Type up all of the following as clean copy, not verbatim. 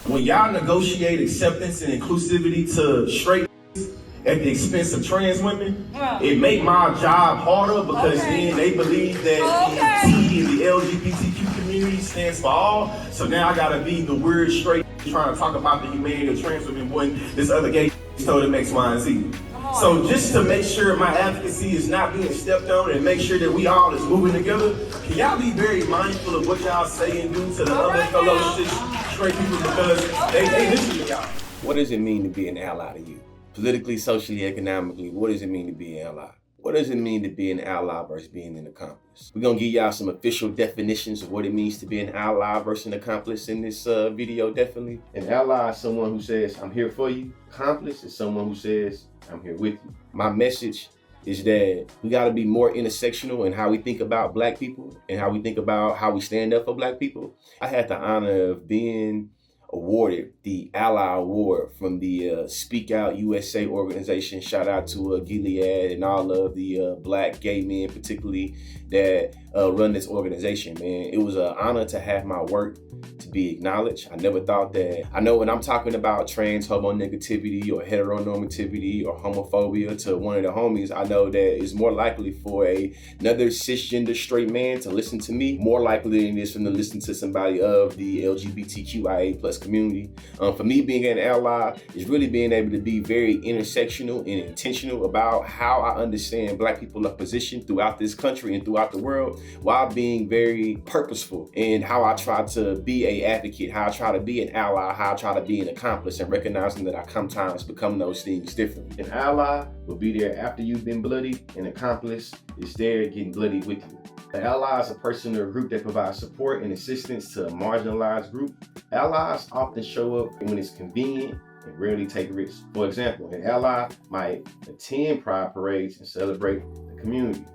When y'all negotiate acceptance and inclusivity to straight at the expense of trans women, it make my job harder because then they believe that the T in the LGBTQ community stands for all. So now I gotta be the weird straight trying to talk about the humanity of trans women when this other gay told it makes Y and Z. So just to make sure my advocacy is not being stepped on and make sure that we all is moving together, can y'all be very mindful of what y'all say and do to the other fellow straight people because they listen to y'all. What does it mean to be an ally to you? Politically, socially, economically, what does it mean to be an ally? What does it mean to be an ally versus being an accomplice? We're gonna give y'all some official definitions of what it means to be an ally versus an accomplice in this video, definitely. An ally is someone who says, I'm here for you. Accomplice is someone who says, I'm here with you. My message is that we gotta be more intersectional in how we think about Black people and how we think about how we stand up for Black people. I had the honor of being awarded the Ally Award from the Speak Out USA organization. Shout out to Gilead and all of the Black gay men particularly that run this organization, man. It was an honor to have my work to be acknowledged. I never thought that. I know when I'm talking about trans homonegativity or heteronormativity or homophobia to one of the homies, I know that it's more likely for another cisgender straight man to listen to me, more likely than it is for them to listen to somebody of the LGBTQIA plus community. For me, being an ally is really being able to be very intersectional and intentional about how I understand Black people are positioned throughout this country and throughout the world, while being very purposeful in how I try to be an advocate, how I try to be an ally, how I try to be an accomplice, and recognizing that I sometimes become those things differently. An ally will be there after you've been bloodied. An accomplice is there getting bloodied with you. An ally is a person or a group that provides support and assistance to a marginalized group. Allies often show up when it's convenient and rarely take risks. For example, an ally might attend pride parades and celebrate the community.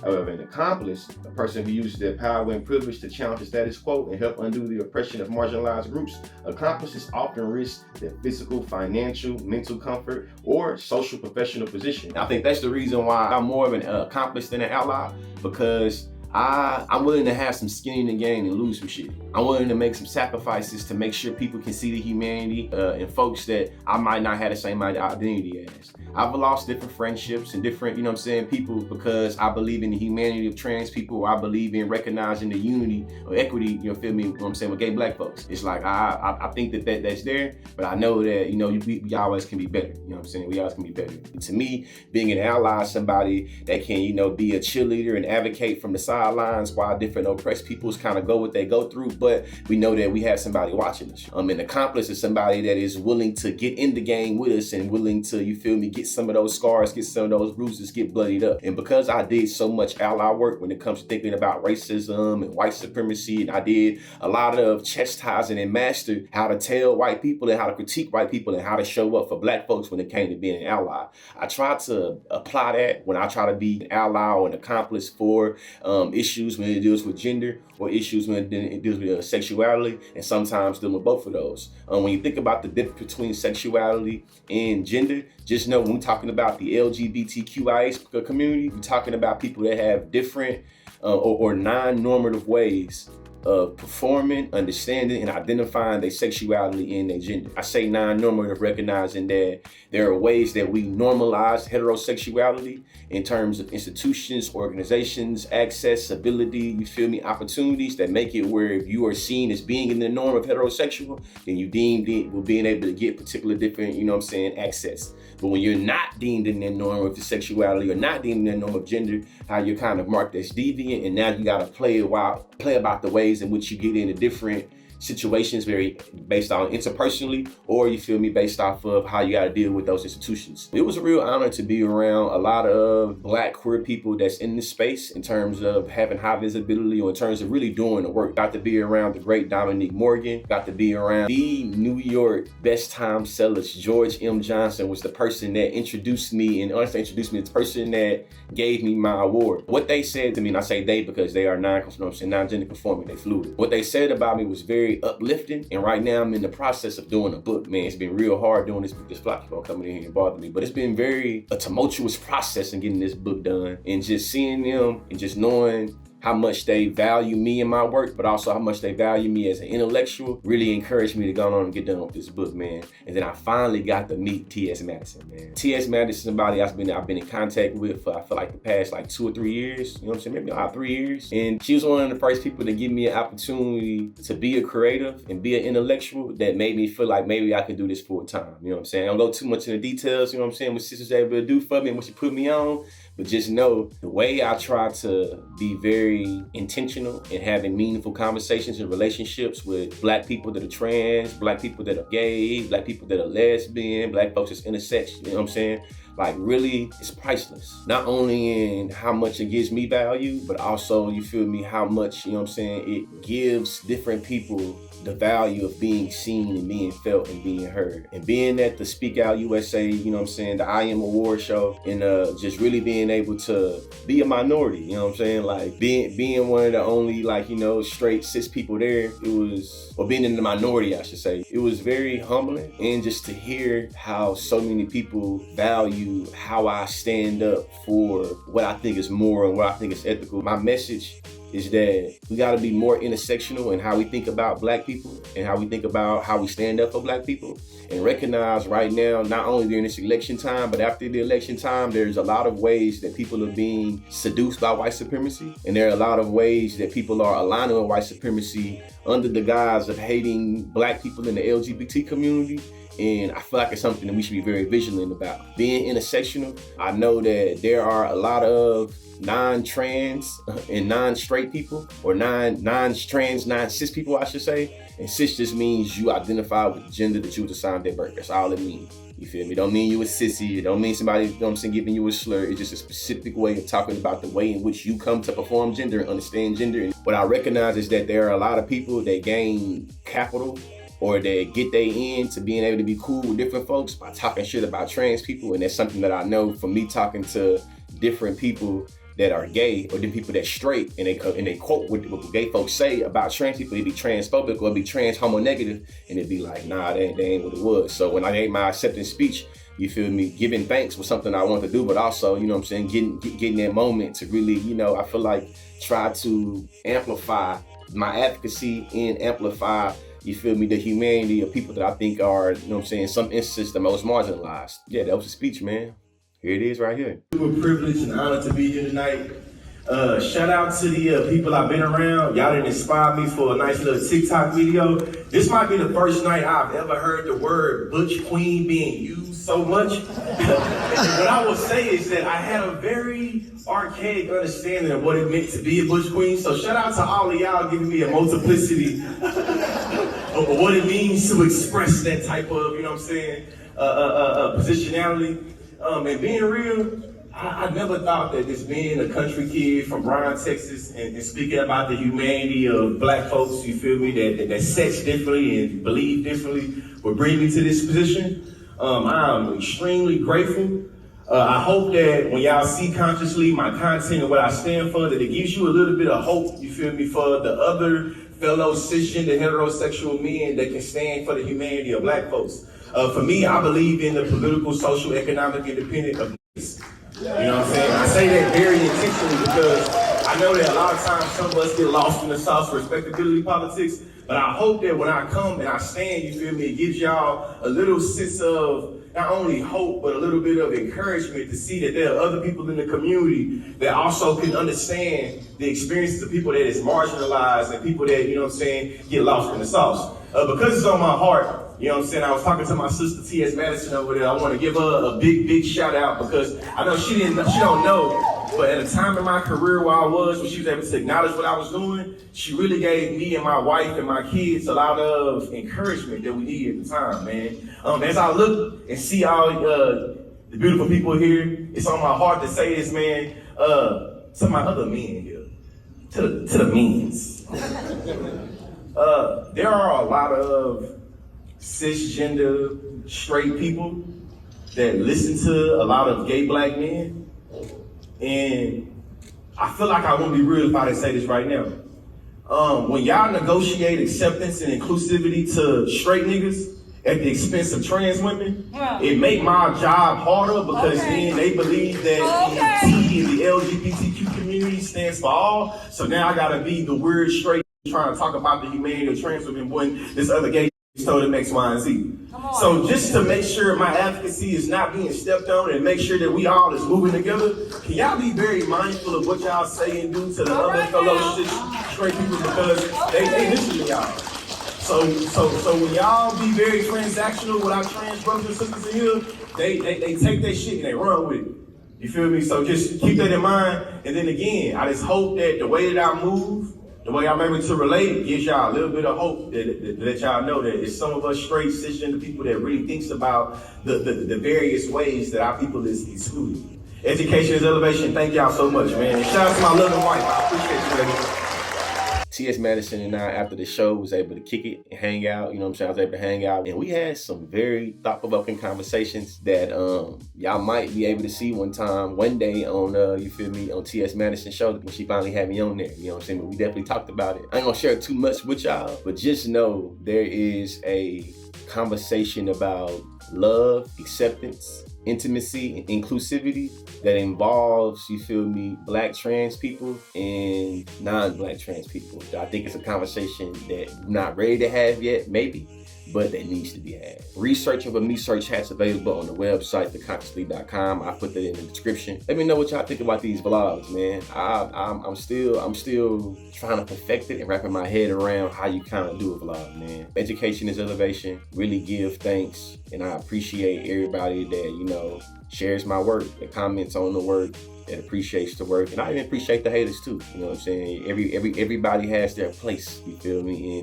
However, an accomplice, a person who uses their power and privilege to challenge the status quo and help undo the oppression of marginalized groups, accomplices often risk their physical, financial, mental comfort, or social professional position. I think that's the reason why I'm more of an accomplice than an ally, because I'm willing to have some skin in the game and lose some shit. I'm willing to make some sacrifices to make sure people can see the humanity in folks that I might not have the same identity as. I've lost different friendships and different, people because I believe in the humanity of trans people, or I believe in recognizing the unity or equity, with gay Black folks. It's like, I think that's there, but I know that, we always can be better, We always can be better. To me, being an ally is somebody that can, be a cheerleader and advocate from the sidelines while different oppressed peoples kind of go what they go through, but we know that we have somebody watching us. An accomplice is somebody that is willing to get in the game with us and willing to, get some of those scars, get some of those bruises, get bloodied up. And because I did so much ally work when it comes to thinking about racism and white supremacy, and I did a lot of chastising and mastered how to tell white people and how to critique white people and how to show up for Black folks when it came to being an ally. I try to apply that when I try to be an ally or an accomplice for issues when it deals with gender, or issues when it deals with sexuality, and sometimes dealing with both of those. When you think about the difference between sexuality and gender, just know when we're talking about the LGBTQIA community, we're talking about people that have different or non-normative ways of performing, understanding, and identifying their sexuality and their gender. I say non-normative, recognizing that there are ways that we normalize heterosexuality in terms of institutions, organizations, accessibility, opportunities that make it where if you are seen as being in the norm of heterosexual, then you deemed it with being able to get particular different, access. But when you're not deemed in the norm of sexuality or not deemed in the norm of gender, how you're kind of marked as deviant, and now you gotta play about the ways in which you get into different situations very based on interpersonally, or based off of how you got to deal with those institutions. It was a real honor to be around a lot of Black queer people that's in this space in terms of having high visibility, or in terms of really doing the work. Got to be around the great Dominique Morgan, got to be around the New York best time sellers. George M. Johnson was the person that introduced me, and honestly introduced me to the person that gave me my award. What they said to me, and I say they because they are non-gender conforming, they fluid. What they said about me was very uplifting, and right now I'm in the process of doing a book, man. It's been real hard doing this book. This fly keep on coming in here and bothering me, but it's been a tumultuous process in getting this book done, and just seeing them and just knowing how much they value me and my work, but also how much they value me as an intellectual, really encouraged me to go on and get done with this book, man. And then I finally got to meet T.S. Madison, man. T.S. Madison is somebody I've been in contact with for, I feel like, the past like 2 or 3 years. You know what I'm saying? Maybe about 3 years. And she was one of the first people to give me an opportunity to be a creative and be an intellectual that made me feel like maybe I could do this full time. You know what I'm saying? I don't go too much into the details, you know what I'm saying, what sisters able to do for me and what she put me on. But just know the way I try to be very intentional in having meaningful conversations and relationships with Black people that are trans, Black people that are gay, Black people that are lesbian, Black folks that's intersex, you know what I'm saying? Like, really, it's priceless. Not only in how much it gives me value, but also, you feel me, how much, you know what I'm saying, it gives different people the value of being seen and being felt and being heard. And being at the Speak Out USA, you know what I'm saying, the I Am Award show, and just really being able to be a minority, you know what I'm saying? Like, being one of the only, like, you know, straight cis people there, it was, or being in the minority, I should say, it was very humbling. And just to hear how so many people value how I stand up for what I think is moral and what I think is ethical. My message is that we gotta be more intersectional in how we think about Black people and how we think about how we stand up for Black people, and recognize right now, not only during this election time, but after the election time, there's a lot of ways that people are being seduced by white supremacy. And there are a lot of ways that people are aligning with white supremacy under the guise of hating Black people in the LGBT community. And I feel like it's something that we should be very vigilant about. Being intersectional, I know that there are a lot of non-trans and non-straight people, or non-trans, non-cis people, I should say. And cis just means you identify with the gender that you was assigned at birth. That's all it means. You feel me? It don't mean you a sissy. It don't mean somebody, you know what I'm saying, giving you a slur. It's just a specific way of talking about the way in which you come to perform gender and understand gender. And what I recognize is that there are a lot of people that gain capital or they get their end to being able to be cool with different folks by talking shit about trans people. And that's something that I know from me talking to different people that are gay, or the people that's straight, and they quote what gay folks say about trans people. It'd be transphobic or it'd be trans homo negative, and it'd be like, nah, that ain't what it was. So when I gave my acceptance speech, you feel me, giving thanks was something I wanted to do, but also, you know what I'm saying, getting that moment to really, you know, I feel like try to amplify my advocacy and amplify, you feel me, the humanity of people that I think are, you know what I'm saying, in some instances the most marginalized. Yeah, that was a speech, man. Here it is right here. Super privileged and honored to be here tonight. Shout out to the people I've been around. Y'all done inspired me for a nice little TikTok video. This might be the first night I've ever heard the word butch queen being used so much. What I will say is that I had a very archaic understanding of what it meant to be a butch queen. So shout out to all of y'all giving me a multiplicity of what it means to express that type of, you know what I'm saying, positionality. And being real, I never thought that just being a country kid from Bryan, Texas, and speaking about the humanity of Black folks, you feel me, that sex differently and believe differently would bring me to this position. I'm extremely grateful. I hope that when y'all see consciously my content and what I stand for, that it gives you a little bit of hope, you feel me, for the other fellow cisgender heterosexual men that can stand for the humanity of Black folks. For me, I believe in the political, social, economic independence of this. You know what I'm saying? I say that very intentionally because I know that a lot of times some of us get lost in the sauce for respectability politics, but I hope that when I come and I stand, you feel me, it gives y'all a little sense of not only hope, but a little bit of encouragement to see that there are other people in the community that also can understand the experiences of people that is marginalized and people that, you know what I'm saying, get lost in the sauce. Because it's on my heart, you know what I'm saying, I was talking to my sister T.S. Madison over there. I want to give her a big shout out because I know she don't know, but at a time in my career where I was, when she was able to acknowledge what I was doing, she really gave me and my wife and my kids a lot of encouragement that we needed at the time, man. As I look and see all the beautiful people here, it's on my heart to say this, man, to my other men here, to the men's. There are a lot of cisgender straight people that listen to a lot of gay Black men, and I feel like I won't be real if I didn't say this right now. When y'all negotiate acceptance and inclusivity to straight niggas at the expense of trans women, it make my job harder because then they believe that the T and the LGBTQ community stands for all. So now I gotta be the weird straight trying to talk about the humanity of trans women when this other gay told him X, Y, and Z. So just to make sure my advocacy is not being stepped on and make sure that we all is moving together, can y'all be very mindful of what y'all say and do to the other fellow straight people because they listen to y'all. So when y'all be very transactional with our trans brothers and sisters in here, they take that shit and they run with it. You feel me? So just keep that in mind. And then again, I just hope that the way that I move, the way I'm able to relate gives y'all a little bit of hope that y'all know that it's some of us straight cisgender people that really thinks about the various ways that our people is excluded. Education is elevation. Thank y'all so much, man. And shout out to my loving wife. I appreciate you, ladies. T.S. Madison and I, after the show, was able to kick it and hang out. You know what I'm saying? I was able to hang out. And we had some very thought-provoking conversations that y'all might be able to see one day on, you feel me, on T.S. Madison's show when she finally had me on there. You know what I'm saying? But we definitely talked about it. I ain't gonna share too much with y'all, but just know there is a conversation about love, acceptance, intimacy, and inclusivity that involves, you feel me, Black trans people and non-Black trans people. I think it's a conversation that we're not ready to have yet, maybe, but that needs to be had. Research of a Me Search hat's available on the website, theconsciously.com. I put that in the description. Let me know what y'all think about these vlogs, man. I'm still trying to perfect it and wrapping my head around how you kind of do a vlog, man. Education is elevation. Really give thanks, and I appreciate everybody that, you know, shares my work, that comments on the work, that appreciates the work, and I even appreciate the haters too. You know what I'm saying? Everybody has their place. You feel me?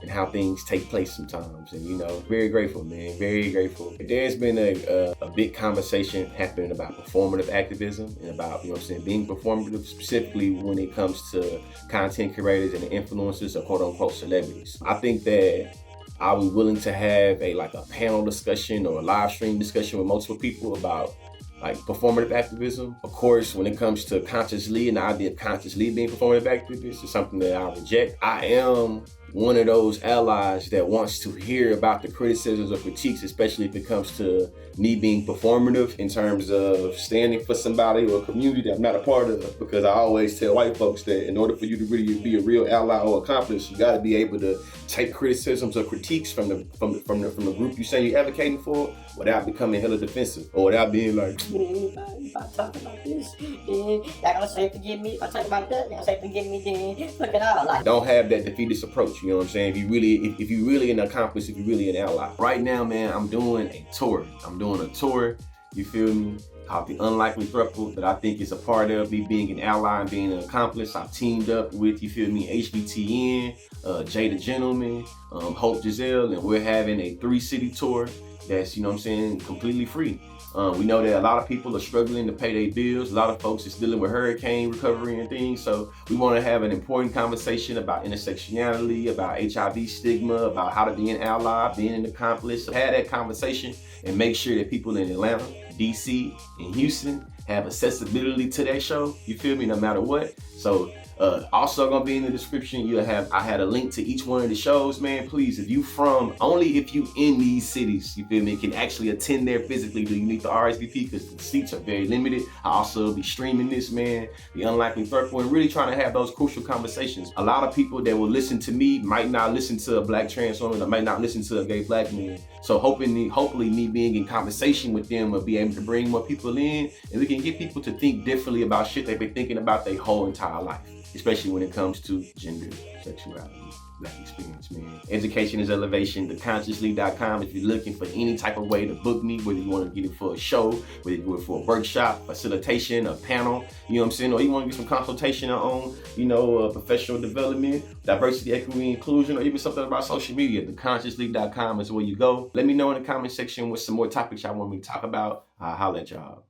In how things take place sometimes, and you know, very grateful, man. Very grateful. There's been a big conversation happening about performative activism and about, you know what I'm saying, being performative, specifically when it comes to content creators and influencers or quote unquote celebrities. I think that are we willing to have a panel discussion or a live stream discussion with multiple people about like performative activism? Of course, when it comes to consciously and the idea of consciously being performative activists is something that I reject. I am one of those allies that wants to hear about the criticisms or critiques, especially if it comes to me being performative in terms of standing for somebody or a community that I'm not a part of. Because I always tell white folks that in order for you to really be a real ally or accomplice, you got to be able to take criticisms or critiques from the group you say you're advocating for without becoming hella defensive or without being like, if I talk about this, then y'all gonna say forgive me. If I talk about that, y'all say forgive me, then look at all. Like, don't have that defeatist approach. You know what I'm saying? If you really an accomplice, if you really an ally. Right now, man, I'm doing a tour. You feel me? Called The Unlikely Thruple, that I think is a part of me being an ally and being an accomplice. I've teamed up with, you feel me, HBTN, Jada Gentleman, Hope Giselle, and we're having a 3-city tour that's, you know what I'm saying, completely free. We know that a lot of people are struggling to pay their bills. A lot of folks is dealing with hurricane recovery and things. So we want to have an important conversation about intersectionality, about HIV stigma, about how to be an ally, being an accomplice. So have that conversation and make sure that people in Atlanta, DC, and Houston have accessibility to that show. You feel me? No matter what. So also gonna be in the description. I had a link to each one of the shows, man. Please, only if you in these cities, you feel me, can actually attend there physically, do you need the RSVP, because the seats are very limited. I also be streaming this, man, The Unlikely Thruple, and really trying to have those crucial conversations. A lot of people that will listen to me might not listen to a Black trans woman, or might not listen to a gay Black man. So hopefully me being in conversation with them will be able to bring more people in, and we can get people to think differently about shit they've been thinking about their whole entire life, especially when it comes to gender, sexuality, Black experience, man. Education is elevation, theconsciously.com. If you're looking for any type of way to book me, whether you want to get it for a show, whether you do it for a workshop, facilitation, a panel, you know what I'm saying, or you want to get some consultation on, you know, professional development, diversity, equity, inclusion, or even something about social media, theconsciously.com is where you go. Let me know in the comment section what some more topics y'all want me to talk about. I'll holler at y'all.